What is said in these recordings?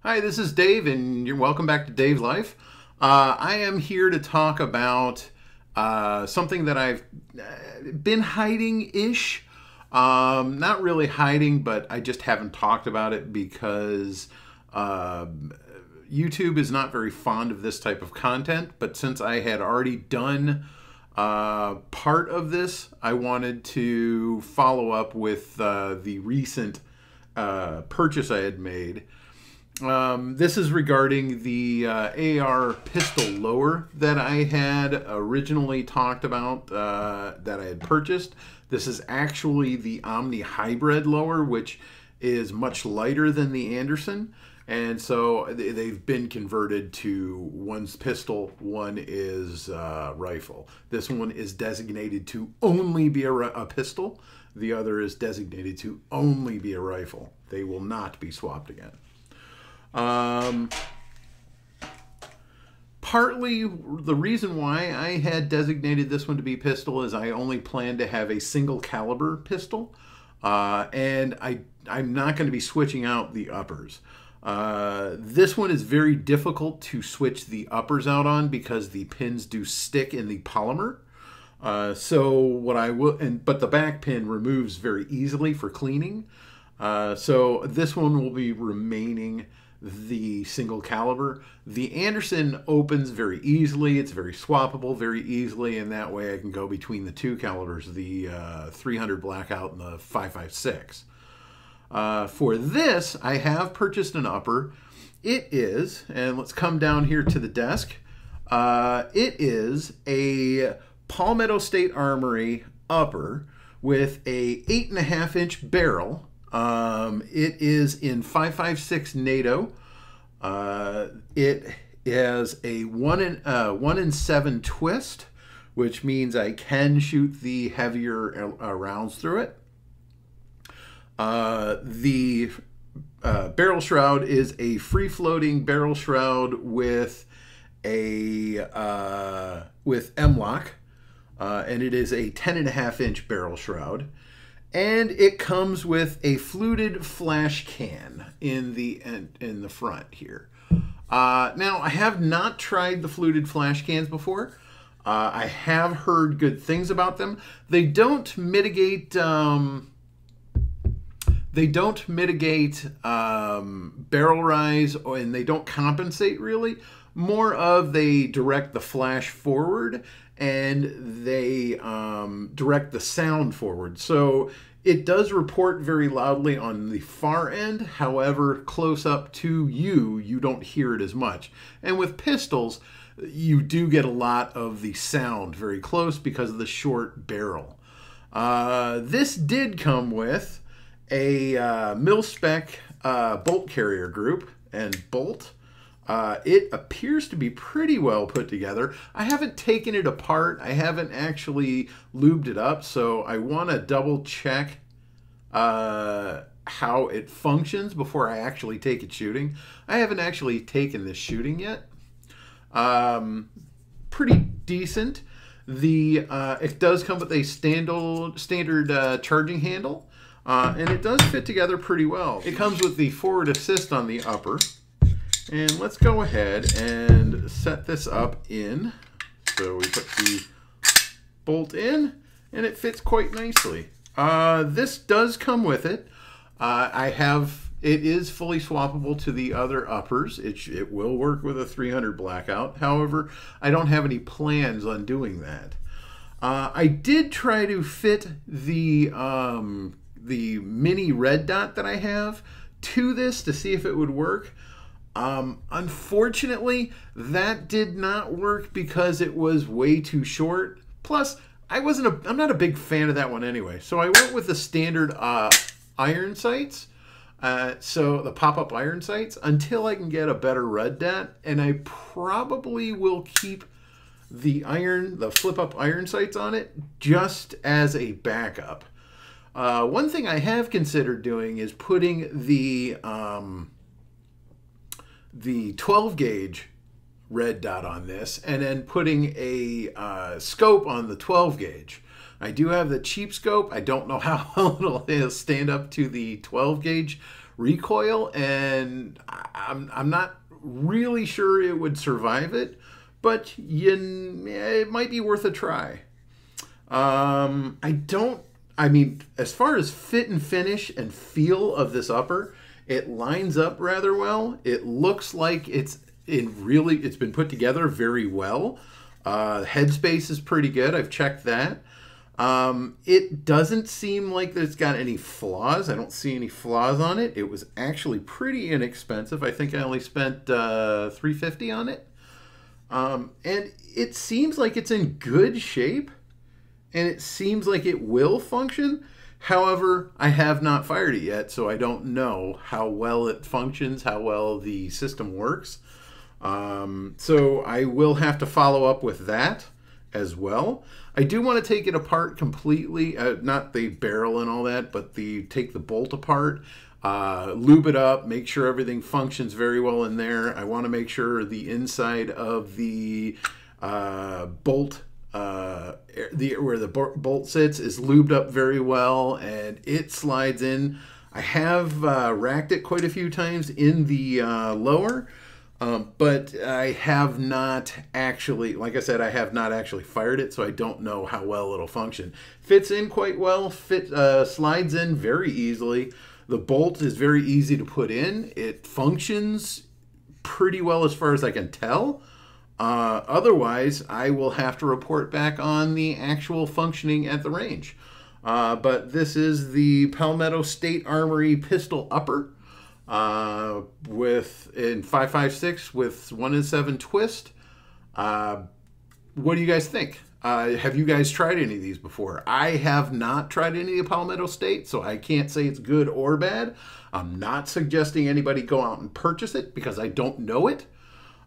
Hi, this is Dave, and you're welcome back to Dave's Life. I am here to talk about something that I've been hiding-ish. Not really hiding, but I just haven't talked about it because YouTube is not very fond of this type of content. But since I had already done part of this, I wanted to follow up with the recent purchase I had made. This is regarding the AR pistol lower that I had originally talked about that I had purchased. This is actually the Omni Hybrid lower, which is much lighter than the Anderson. And so they've been converted to one's pistol, one is rifle. This one is designated to only be a pistol. The other is designated to only be a rifle. They will not be swapped again. Partly the reason why I had designated this one to be pistol is I only plan to have a single caliber pistol, and I'm not going to be switching out the uppers. This one is very difficult to switch the uppers out on because the pins do stick in the polymer. So what I will, but the back pin removes very easily for cleaning. So this one will be remaining the single caliber. The Anderson opens very easily. It's very swappable very easily, and that way I can go between the two calibers, the 300 Blackout and the 5.56. For this, I have purchased an upper. It is, and let's come down here to the desk. It is a Palmetto State Armory upper with a 8.5-inch barrel. It is in 5.56 NATO. It has a 1 in 7 twist, which means I can shoot the heavier rounds through it. The barrel shroud is a free-floating barrel shroud with a M-lock, and it is a 10.5-inch barrel shroud. And it comes with a fluted flash can in the front here. Now, I have not tried the fluted flash cans before. I have heard good things about them. They don't mitigate barrel rise, and they don't compensate really. More of they direct the flash forward, and they direct the sound forward. So it does report very loudly on the far end. However, close up to you don't hear it as much. And with pistols, you do get a lot of the sound very close because of the short barrel. This did come with a mil-spec bolt carrier group and bolt. It appears to be pretty well put together. I haven't taken it apart. I haven't actually lubed it up, so I want to double check how it functions before I actually take it shooting. I haven't actually taken this shooting yet. Pretty decent. It does come with a standard charging handle, and it does fit together pretty well. It comes with the forward assist on the upper. And let's go ahead and set this up in. So we put the bolt in, and it fits quite nicely. This does come with it. It is fully swappable to the other uppers. It will work with a 300 Blackout. However, I don't have any plans on doing that. I did try to fit the mini red dot that I have to this to see if it would work. Unfortunately, that did not work because it was way too short. Plus, I'm not a big fan of that one anyway. So I went with the standard iron sights. So the pop-up iron sights until I can get a better red dot, and I probably will keep the flip-up iron sights on it just as a backup. One thing I have considered doing is putting the 12 gauge red dot on this and then putting a scope on the 12 gauge. I do have the cheap scope. I don't know how well it'll stand up to the 12 gauge recoil, and I'm not really sure it would survive it, but it might be worth a try. I mean, as far as fit and finish and feel of this upper, it lines up rather well. It looks like it's been put together very well. Headspace is pretty good. I've checked that. It doesn't seem like it's got any flaws. I don't see any flaws on it. It was actually pretty inexpensive. I think I only spent $350 on it. And it seems like it's in good shape, and it seems like it will function. However, I have not fired it yet, so I don't know how well it functions, how well the system works. So I will have to follow up with that as well. I do want to take it apart completely, not the barrel and all that, but take the bolt apart, lube it up, make sure everything functions very well in there. I want to make sure the inside of the bolt, where the bolt sits, is lubed up very well, and it slides in. I have racked it quite a few times in the lower. But I have not actually, like I said, I have not actually fired it, so I don't know how well it'll function. Fits in quite well, slides in very easily. The bolt is very easy to put in. It functions pretty well as far as I can tell. Otherwise, I will have to report back on the actual functioning at the range. But this is the Palmetto State Armory pistol upper. In 5.56 with 1-in-7 twist. What do you guys think? Have you guys tried any of these before? I have not tried any of the Palmetto State, so I can't say it's good or bad. I'm not suggesting anybody go out and purchase it because I don't know it.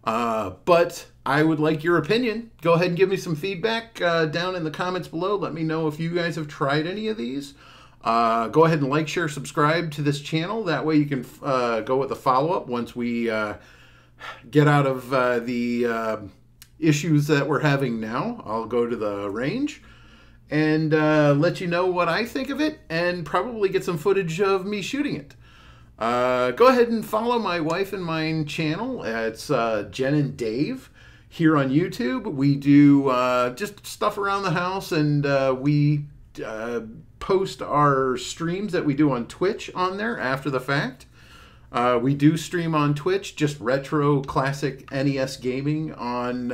But I would like your opinion. Go ahead and give me some feedback down in the comments below. Let me know if you guys have tried any of these. Go ahead and like, share, subscribe to this channel. That way you can go with the follow-up once we get out of the issues that we're having now. I'll go to the range and let you know what I think of it, and probably get some footage of me shooting it. Go ahead and follow my wife and mine channel. It's Jen and Dave here on YouTube. We do just stuff around the house, and we post our streams that we do on Twitch on there after the fact. We do stream on Twitch, just retro classic NES gaming on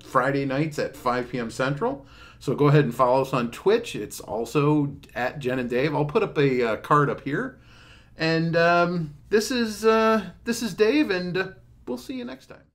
Friday nights at 5 p.m. Central. So go ahead and follow us on Twitch. It's also at Jen and Dave. I'll put up a card up here. And this is Dave, and we'll see you next time.